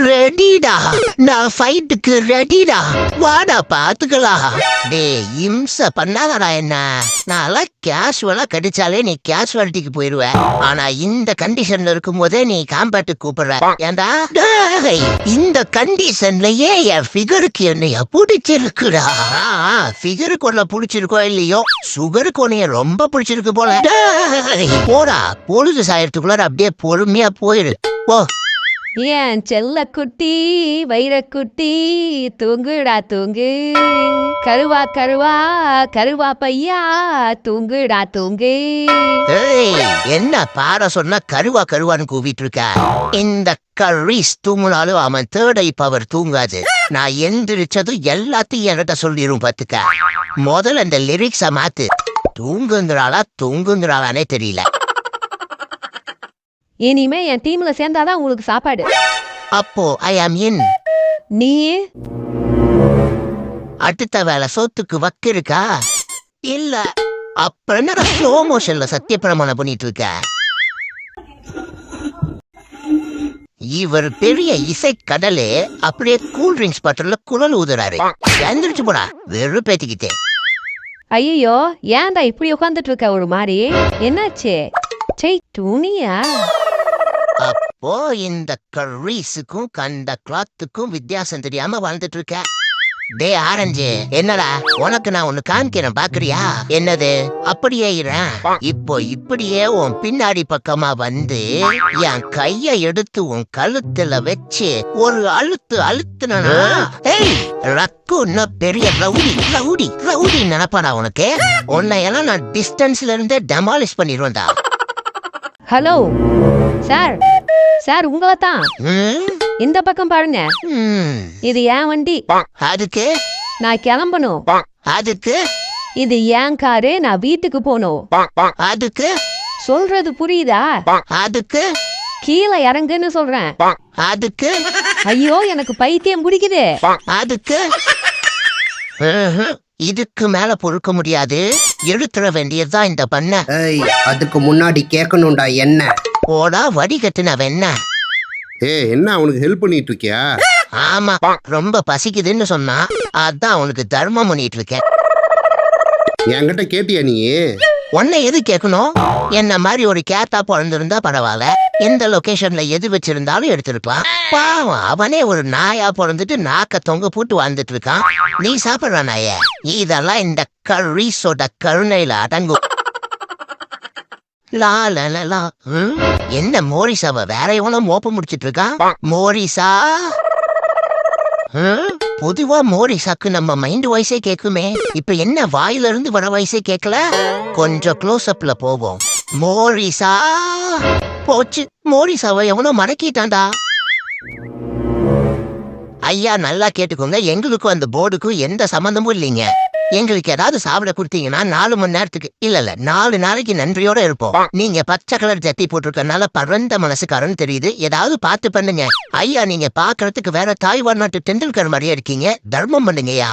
ரெடிடா, நான் ஃபைட்டுக்கு ரெடிடா. வாடா பாத்துக்கலாம். டேய் இம்ச பண்ணாதடா என்ன. நான் கேஷுவலா கடிச்சாலே நீ கேஷுவாலிட்டிக்கு போயிருவ. ஆனா இந்த கண்டிஷன்ல இருக்கும் போதே நீ காம்பேட்டுக்கு கூப்பிடுற. ஏண்டா டேய், இந்த கண்டிஷன்லயே என் ஃபிகருக்கு என்னைய பிடிச்சிருக்குடா. ஃபிகருக்கு ஒன்ன பிடிச்சிருக்கோ இல்லையோ, சுகருக்கு உன்னைய ரொம்ப பிடிச்சிருக்கு போல. டேய் போடா, பொழுது சாயறதுக்குள்ள அப்படியே பொறுமையா போயிரு போ. ஏன் செல்ல குட்டி வைரக்குட்டி தூங்குடா தூங்கு, கருவா கருவா கருவா பையா தூங்குடா தூங்கு. ஏய், என்ன பாட சொன்னா கருவா கருவான்னு கூவிட்டு இருக்க. இந்த கரீஸ் தூங்குனாலும் அவன் தேர்ட் ஐ பவர் தூங்காது. நான் எந்திரிச்சதும் எல்லாத்தையும் என்கிட்ட சொல்லிரும் பாத்துக்க. முதல்ல இந்த லிரிக்ஸ மாத்து. தூங்குங்கிறாளா தூங்குங்கிறாளானே தெரியல. இனிமே என் டீம்ல சேர்ந்தாதான் உங்களுக்கு சாப்பாடு. அப்போ ஐ ஆம் இன். நீ அடுத்த வேலை சோத்துக்கு வக்கு இருக்கா இல்ல? அப்புறம் என்ன ஸ்லோ மோஷன்ல சத்தியப்பிரமாணம் பண்ணிட்டு இருக்க? இவர் பெரிய இசை கடலே அப்படியே கூல் ட்ரிங்க்ஸ் பாட்டில குழல் ஊதுறாரு. எந்திரிச்சு போடா, வெறும் பேத்திக்கிட்டே. ஐயோ ஏன்டா இப்படி உட்காந்துட்டு இருக்க ஒரு மாதிரி? என்னாச்சு? செய் துணியா? அப்போ இந்த கரீஸுக்கும் கண்ட கிளாத்துக்கும் வித்தியாசம் தெரியாம வாழ்ந்துட்டு இருக்க. டே ஆரஞ்சு, என்னடா உனக்கு நான் ஒண்ணு காமிக்கிறேன், பாக்குறியா? என்னது? அப்படியே இறேன். இப்போ இப்படியே உன் பின்னாடி பக்கமா வந்து என் கைய எடுத்து உன் கழுத்துல வச்சு ஒரு அழுத்து அழுத்துனா, ரக்குன்னு பெரிய ரவுடி ரவுடி ரவுடி நினைப்பாடா உனக்கு. உன்னையெல்லாம் நான் டிஸ்டன்ஸ்ல இருந்தே டெமாலிஷ் பண்ணிடுவேன்டா. ஹலோ சார், சார் உங்களை தான். இந்த பக்கம் பாருங்க, இது ஏன் வண்டி. அதுக்கு நான் கிளம்பணும். அதுக்கு இது ஏன் காரு, நான் வீட்டுக்கு போகணும். அதுக்கு சொல்றது புரியுதா? அதுக்கு கீழே இறங்குன்னு சொல்றேன். அதுக்கு ஐயோ எனக்கு பைத்தியம் பிடிக்குது. அதுக்கு இதுக்கு மேல பொறுக்க முடியாது, எடுத்துட வேண்டியதுதான் இந்த பண்ண. அதுக்கு முன்னாடி கேட்கணும்டா என்ன. போடா வடிகட்டுன வெண்ண. என்ன அவனுக்கு ஹெல்ப் பண்ணிட்டு இருக்கியா? ஆமா, ரொம்ப பசிக்குதுன்னு சொன்னா அதான் அவனுக்கு தர்மம் பண்ணிட்டு இருக்கேன். என்கிட்ட கேட்டியா நீ? உன்னை எது கேட்கணும்? என்ன மாதிரி ஒரு கேட்டா பிறந்திருந்தா பரவாயில்ல, எந்த லொகேஷன்ல எது வச்சிருந்தாலும் எடுத்திருக்கலாம். பாவம், அவனே ஒரு நாயா பிறந்துட்டு நாக்க தொங்க போட்டு வாழ்ந்துட்டு இருக்கான். நீ சாப்பிடுற நாய? இதெல்லாம் இந்த கரீஸோட கருணையில அடங்கும். என்ன மோரிசாவ வேற எவனோ மோப்ப முடிச்சிட்டு இருக்கான்? மோரிசா பொதுவா மோரிசாக்கு நம்ம மைண்ட் வாய்ஸே கேக்குமே. இப்ப என்ன வாயில இருந்து வர வாய்ஸே கேட்கல? கொஞ்சம் க்ளோஸ் அப்ல போவோம். மோரிசா போச்சு, மோரிசாவை எவனோ மடக்கிட்டான்டா. ஐயா நல்லா கேட்டுக்கோங்க, எங்களுக்கும் அந்த போர்டுக்கும் எந்த சம்பந்தமும் இல்லைங்க. எங்களுக்கு ஏதாவது சாப்பிட கொடுத்தீங்கன்னா 4 மணி நேரத்துக்கு இல்ல 4 நாளைக்கு நன்றியோட இருப்போம். நீங்க பச்சை கலர் ஜட்டி போட்டிருக்கனால பரந்த மனசுக்காரன்னு தெரியுது. ஏதாவது பார்த்து பண்ணுங்க ஐயா. நீங்க பாக்குறதுக்கு வேற தாய்வான் நாட்டு டெண்டுல்கர் மாதிரியே இருக்கீங்க. தர்மம் பண்ணுங்கய்யா.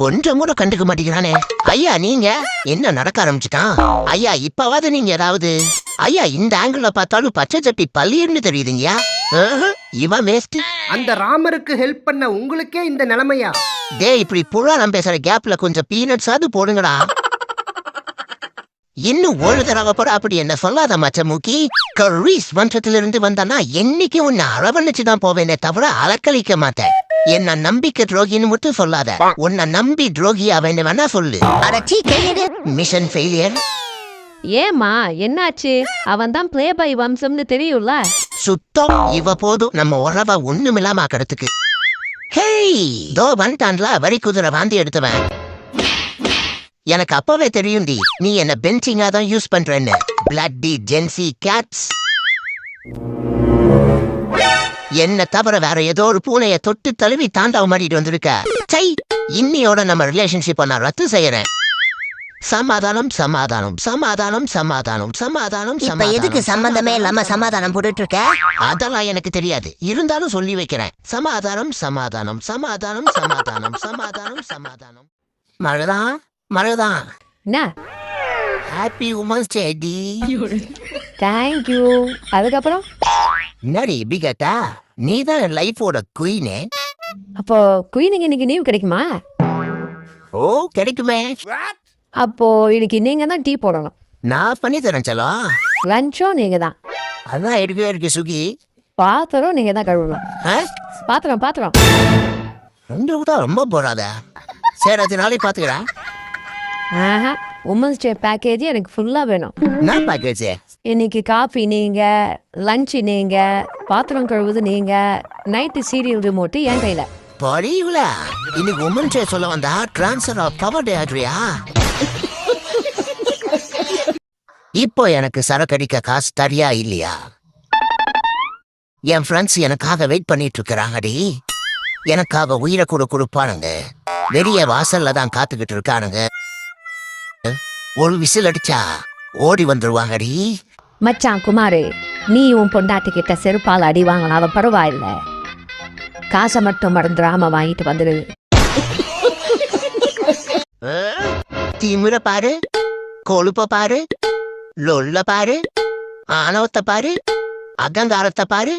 கொஞ்சம் கூட கண்டுக்க மாட்டேங்கிறானே ஐயா. நீங்க என்ன நடக்க ஆரம்பிச்சுட்டான் ஐயா? இப்பவாது நீங்க ஏதாவது ஐயா இந்த ஆங்கிள் பார்த்தாலும் பச்சை ஜட்டி பள்ளின்னு தெரியுதுங்கய்யா. இவன் வேஸ்ட். அந்த ராமருக்கு ஹெல்ப் பண்ண உங்களுக்கே இந்த நிலைமையா? டே, இப்படி புறாலம் பேசுற கேப்ல கொஞ்சம் பீனட்ஸாவது போடுங்கடா. இன்னும் ஒரு தடவை போட அப்படி என்ன சொல்லாத மச்சமுக்கி. கரீஸ் வம்சத்திலிருந்து வந்தானா என்னைக்கு உன்னை அரவணைச்சுதான் போவேனே தவிர அலக்களிக்க மாட்டேன். என்ன நம்பிக்கை துரோகின்னு மட்டும் சொல்லாத. உன்னை நம்பி துரோகி அவன் வேணா சொல்லு. Mission failure. ஏமா என்னாச்சு? அவன் தான் பிளே பை வம்சம்னு தெரியும்ல. சுத்தம் இவ போதும் நம்ம உறவ ஒண்ணுமில்லாம ஆக்கிறதுக்கு. ஹேய், தோ வந்துட்டான்ல வரி குதிரை வாந்தி எடுத்தவன். எனக்கு அப்பவே தெரியும்டி நீ என்ன பென்சிங்கா தான் யூஸ் பண்றேன்னு. பிளட்டி ஜென்சி கேட்ஸ். என்ன தவிர வேற ஏதோ ஒரு பூனைய தொட்டு தழுவி தாண்டாவ மாட்டிட்டு வந்திருக்க. சை, இன்னியோட நம்ம ரிலேஷன்ஷிப் நான் ரத்து செய்யறேன். சமாதானம் சமாதானம் சமாதானம் சமாதானம் சமாதானம். இப்ப எதுக்கு சம்பந்தமே இல்லாம சமாதானம் போட்டுட்டு இருக்க? அதெல்லாம் எனக்கு தெரியாது, இருந்தாலும் சொல்லி வைக்கிறேன். சமாதானம் சமாதானம் சமாதானம் சமாதானம் சமாதானம் சமாதானம். மழைதான் மழைதான். என்ன? ஹாப்பி உமன்ஸ் டே டி. தேங்க்யூ. அதுக்கப்புறம் என்னடி இப்படி கேட்டா? நீ தான் என் லைஃபோட குயினே. அப்போ குயினுக்கு இன்னைக்கு லீவ் கிடைக்குமா? ஓ கிடைக்குமே. அப்போ இன்னைக்கு நீங்க தான் டீ போடணும். நான் பண்ணி தரேன் செல்லம். லஞ்சும் நீங்க தான். அதான் இருக்கு சுகி. பாத்திரம் நீங்க தான் கழுவணும். ஆ? பாத்திரம் ரெண்டு கூட ரொம்ப போடாத. சரி அது நாளைக்கு பாத்துக்கிறேன். ஆஹா, உமன்ஸ் டே பேக்கேஜ் எனக்கு ஃபுல்லா வேணும். நான் பேக்கேஜ் இன்னைக்கு காஃபி நீங்க, லஞ்சு நீங்க, பாத்திரம் கழுவுது நீங்க, நைட்டு சீரியல் ரிமோட்டு என் கையில. பரீங்களா? இன்னைக்கு உமன் டே சொல்ல வந்தா டிரான்ஸ்ஃபர் ஆஃப் பவர் டே ஆட்ரியா? இப்போ எனக்கு சரக்கடிக்க காசு தரியா இல்லையா? என் ஃப்ரெண்ட்ஸ் எனக்காக வெயிட் பண்ணிட்டு இருக்கிறாங்கடி. எனக்காக உயிரை கூட கொடுப்பானுங்க. வெளிய வாசல்ல தான் காத்துக்கிட்டு இருக்கானுங்க. ஒரு விசில் அடிச்சா ஓடி வந்துருவாங்கடி. மச்சான் குமாரு, நீ உன் பொண்டாட்டி கிட்ட செருப்பால் அடி வாங்கினாலும் பரவாயில்ல, காசை மட்டும் மறந்துடாம வாங்கிட்டு வந்துடு. திமிர பாரு, கொழுப்ப பாரு, லொல்ல பாரு, ஆணவத்தை பாரு, அகங்காரத்தை பாரு,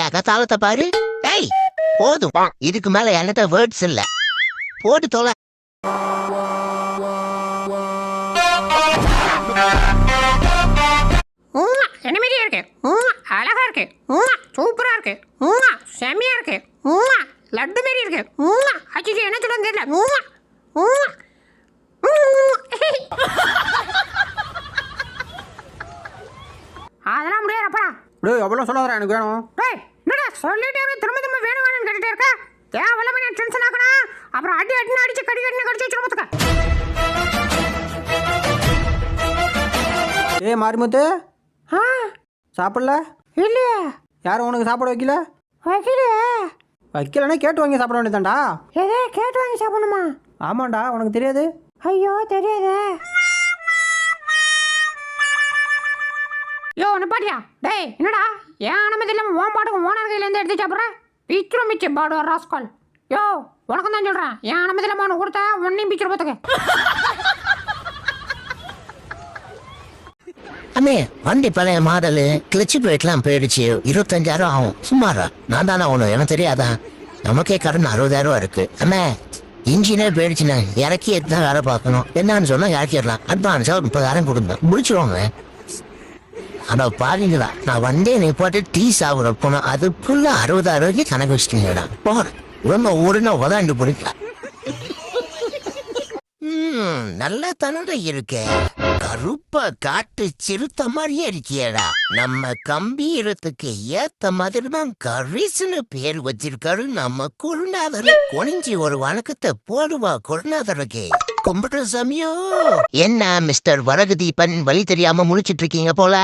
ஏகத்தாளத்தை பாரு. ஏய் போதும், இதுக்கு மேல என்கிட்ட வேர்ட்ஸ் இல்ல. போட்டு தொலை. என்ன மாதிரியா இருக்கு, அழகா இருக்கு, சூப்பரா இருக்கு, செம்மையா இருக்கு, லட்டு மாரி இருக்கு. அச்சோ என்ன சொல்ல தெரியல. அதெல்லாம் முடியாதுப்பா. டேய் அவ்வளோ சொல்லாதடா, எனக்கு வேணும். டேய் என்னடா சொல்லிட்டே திரும்ப திரும்ப வேணும் வேணும்னு கேட்டுட்டே இருக்க? தேவையில்லாம நான் டென்ஷன் ஆகணும். அப்புறம் அடிச்சு கடிச்சு வச்சிட பார்த்துக்க. ஏய் மாரிமுத்து, ஆ சாப்பிடல? இல்லையா? யாரும் உனக்கு சாப்பாடு வைக்கல? வைக்கலையே. வைக்கலன்னா கேட்டு வாங்கி சாப்பிட வேண்டியதாண்டா. எதே கேட்டு வாங்கி சாப்பிடணுமா? ஆமாண்டா, உனக்கு தெரியாது? ஐயோ தெரியாதே. யோ நிப்பாட்டியா? டேய் என்னடா ஏன் அனுமதி இல்லாமல் ஓன் பாட்டுக்கு ஓனர் கையிலேருந்து எடுத்து சாப்பிட்றேன்? பிச்சுரும் பிச்சு பாடு ராஸ்கால். யோ உனக்கும் தான் சொல்கிறேன், ஏன் அனுமதி இல்லாமல் உனக்கு கொடுத்தா ஒன்னையும் பிச்சுரு பார்த்துக்க. அம்மே வண்டி பழைய மாடலு, கிளச்சு பிளேட்லாம் போயிடுச்சு. 25,000 ஆகும். சும்மாரா நான் தானே ஆகணும், எனக்கு தெரியாதா? நமக்கே கடன் 60,000 இருக்கு. அம்மே இன்ஜினே போயிடுச்சுண்ணே, இறக்கி எடுத்துதான் வேலை பார்க்கணும். என்னன்னு சொன்னா இறக்கிடலாம். அட்வான்ஸா 30,000 கொடுங்க, முடிச்சிருவாங்க. ஆனா பாருங்களா, நான் வண்டியை நீ போட்டு டீ சாப்பிட போனோம், அதுக்குள்ள 60,000 கணக்கு வச்சுட்டீங்கடா. போறேன் உடனே ஊருன்னா உதாண்டு பிடிக்கலாம். நல்லா தானே இருக்கு. கருப்ப காட்டு சிறுத்த மாதிரியே இருக்கியடா. நம்ம கம்பீரத்துக்கு ஏத்த மாதிரி தான் கரிசுன்னு பேர் வச்சிருக்காரு நம்ம குருநாதர். குனிஞ்சி ஒரு வணக்கத்தை போடுவா குருநாதருக்கு. கும்பிட்டு சமயோ. என்ன மிஸ்டர் வரகுதீபன், வழி தெரியாம முழிச்சிட்டு இருக்கீங்க போல.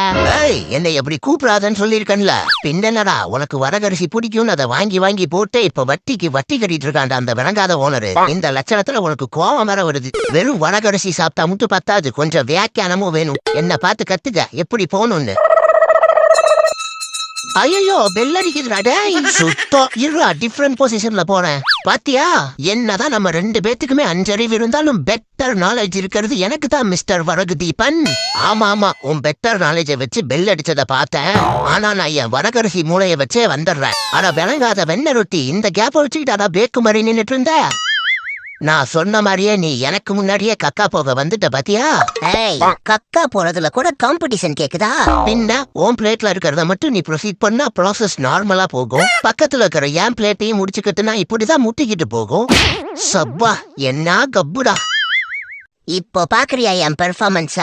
என்னை எப்படி கூப்பிடாதன்னு சொல்லியிருக்கேன்ல. பின்னடா உனக்கு வரகரிசி பிடிக்கும்னு அதை வாங்கி வாங்கி போட்டு இப்ப வட்டிக்கு வட்டி கட்டிட்டு இருக்காண்டா அந்த விளங்காத ஓனரு. இந்த லட்சணத்துல உனக்கு கோபம் வர வருது. வெறும் வரகரிசி சாப்பிட்டா மட்டும் பத்தாது, கொஞ்சம் வியாக்கியானமும் வேணும். என்ன பார்த்து கத்துக்க எப்படி போகணும்னு. ஐயோ பெல் அடிக்குதுடா. சுத்தம் இருடா, டிஃபரெண்ட் பொசிஷன்ல போறேன். பாத்தியா, என்னதான் நம்ம 2 பேத்துக்குமே 5 அறிவு இருந்தாலும் பெட்டர் நாலேஜ் இருக்கிறது எனக்கு தான் மிஸ்டர் வரகுதீபன். ஆமா உன் பெட்டர் நாலேஜை வச்சு பெல் அடிச்சதை பார்த்தேன். ஆனா நான் என் வரகரிசி மூளையை வச்சே வந்துடுறேன். ஆனா விளங்காத வெண்ணெய் ரொட்டி இந்த கேப்ப வச்சுக்கிட்டாடா பேக்கு மாதிரி நின்னுட்டு இருந்த. நான் சொன்ன மாதிரியே நீ எனக்கு முன்னாடியே கக்கா போக வந்துட்ட பாத்தியா? ஏய், கக்கா போறதுல கூட காம்படிஷன் கேக்குதா? பின்ன உன் பிளேட்ல இருக்கிறத மட்டும் நீ ப்ரொசீட் பண்ணா ப்ராசஸ் நார்மலா போகும். பக்கத்துல இருக்கிற என் பிளேட்டையும் முடிச்சுக்கிட்டுனா இப்படிதான் முட்டிக்கிட்டு போகும். சப்பா என்ன கப்புடா. இப்போ பாக்குறியா என் பெர்ஃபார்மன்ஸ?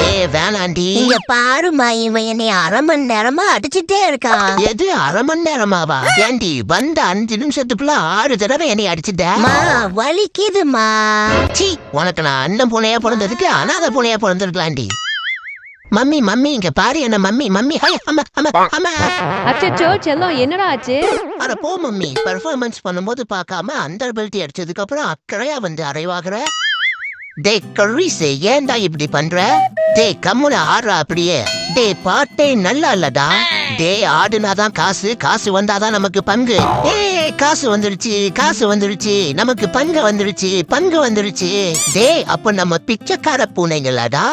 ஏ வேணாண்டி. இங்க பாருமா, இவன் என்னை 1/2 மணி நேரமா அடிச்சுட்டே இருக்கான். எது 1/2 மணி நேரமாவா? ஏண்டி வந்த 5 நிமிஷத்துக்குள்ள 6 தடவை என்னை அடிச்சுட்ட. வலிக்குதுமா. சீ, உனக்கு நான் அண்ணன் பூனையா பிறந்ததுக்கு அனாத பூனையா பிறந்திருக்கலாண்டி. மம்மி இங்க பாரு என்ன. மம்மி அச்சோ செல்லம், என்னடா ஆச்சு? அட போ மம்மி. பெர்ஃபார்மன்ஸ் பண்ணும்போது பார்க்காம அந்த பெல்ட்டி அடிச்சதுக்கு அப்புறம் அக்கறையா வந்து அறைவாகுற. டே கரிசே, ஏன்டா இப்படி பண்ற? டே கம்முன ஆடுறா அப்படியே. டே பாட்டே நல்லா இல்லடா. டே ஆடுனாதான் காசு வந்தாதான் நமக்கு பங்கு. காசு வந்துருச்சு நமக்கு பங்கு வந்துருச்சு. டே அப்ப நம்ம பிச்சைக்கார பூனைங்களாடா.